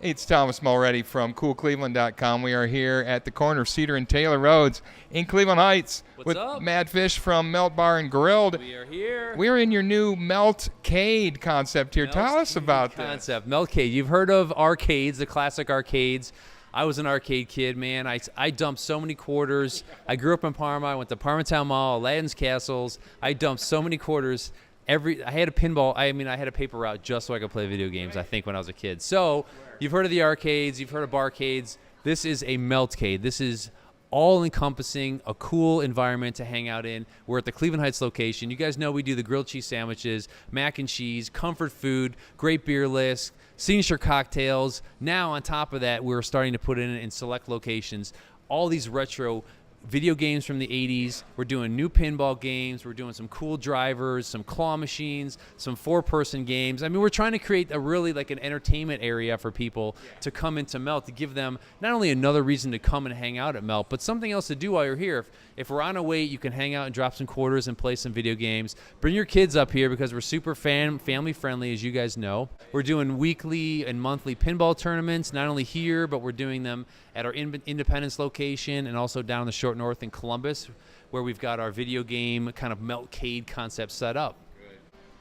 It's Thomas Mulready from CoolCleveland.com. We are here at the corner of Cedar and Taylor Roads in Cleveland Heights with Mad Fish from Melt Bar and Grilled. We are here. We're in your new Meltcade concept here. Tell us about this. Meltcade. You've heard of arcades, the classic arcades. I was an arcade kid, man. I dumped so many quarters. I grew up in Parma. I went to Parma Mall, Aladdin's Castles. I dumped so many quarters. I had a pinball. I had a paper route just so I could play video games, I think, when I was a kid. So you've heard of the arcades. You've heard of barcades. This is a Meltcade. This is all-encompassing, a cool environment to hang out in. We're at the Cleveland Heights location. You guys know we do the grilled cheese sandwiches, mac and cheese, comfort food, great beer list, signature cocktails. Now, on top of that, we're starting to put in select locations all these retro video games from the 80s. We're doing new pinball games. We're doing some cool drivers, some claw machines, some four-person games. I mean, we're trying to create a really like an entertainment area for people to come into Melt, to give them not only another reason to come and hang out at Melt, but something else to do while you're here. If we're on a wait, you can hang out and drop some quarters and play some video games. Bring your kids up here because we're super family-friendly, as you guys know. We're doing weekly and monthly pinball tournaments, not only here, but we're doing them at our Independence location and also down in the Short North in Columbus, where we've got our video game kind of Meltcade concept set up.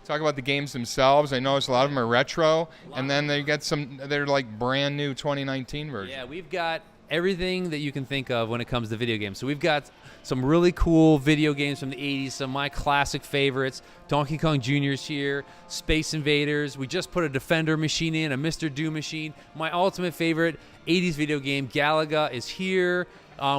Talk about the games themselves. I noticed a lot of them are retro, and then they got some, they're like brand new 2019 versions. Yeah, we've got everything that you can think of when it comes to video games. So we've got some really cool video games from the 80s, some of my classic favorites. Donkey Kong Jr.'s here, Space Invaders. We just put a Defender machine in, a Mr. Do machine. My ultimate favorite 80s video game, Galaga, is here.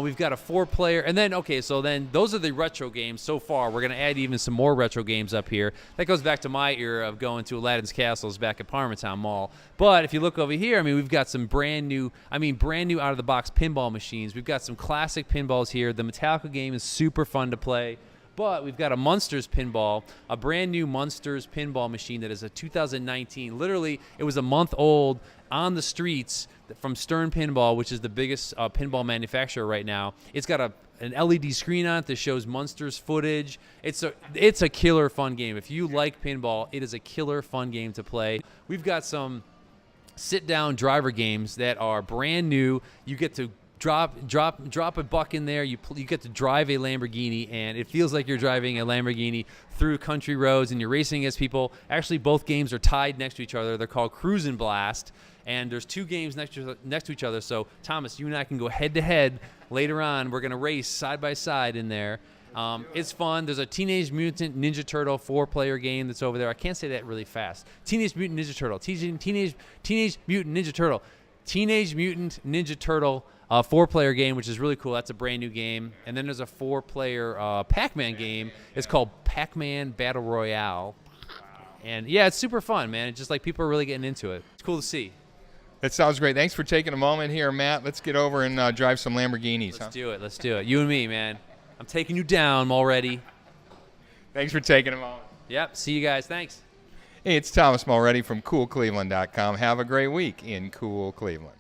We've got a 4-player. And then, so those are the retro games so far. We're going to add even some more retro games up here. That goes back to my era of going to Aladdin's Castles back at Parma Mall. But if you look over here, we've got some brand new out-of-the-box pinball machines. We've got some classic pinballs here. The Metallica game is super fun to play. But we've got a Munsters pinball, a brand new Munsters pinball machine that is a 2019. Literally, it was a month old on the streets from Stern Pinball, which is the biggest pinball manufacturer right now. It's got an LED screen on it that shows Munsters footage. It's a killer fun game. If you like pinball, it is a killer fun game to play. We've got some sit-down driver games that are brand new. You get to drop a buck in there. You get to drive a Lamborghini, and it feels like you're driving a Lamborghini through country roads, and you're racing against people. Actually, both games are tied next to each other. They're called Cruise and Blast, and there's two games next to each other. So, Thomas, you and I can go head-to-head later on. We're going to race side by side in there. It's fun. There's a Teenage Mutant Ninja Turtle 4-player game that's over there. I can't say that really fast. Teenage Mutant Ninja Turtle. Teenage Mutant Ninja Turtle. Teenage Mutant Ninja Turtle 4-player game, which is really cool. That's a brand new game. And then there's a 4-player Pac-Man game. It's called Pac-Man Battle Royale. And yeah, it's super fun, man. It's just like people are really getting into it. It's cool to see. That sounds great. Thanks for taking a moment here, Matt. Let's get over and drive some Lamborghinis. Let's do it. Let's do it. You and me, man. I'm taking you down already. Thanks for taking a moment. Yep. See you guys. Thanks. Hey, it's Thomas Mulready from CoolCleveland.com. Have a great week in Cool Cleveland.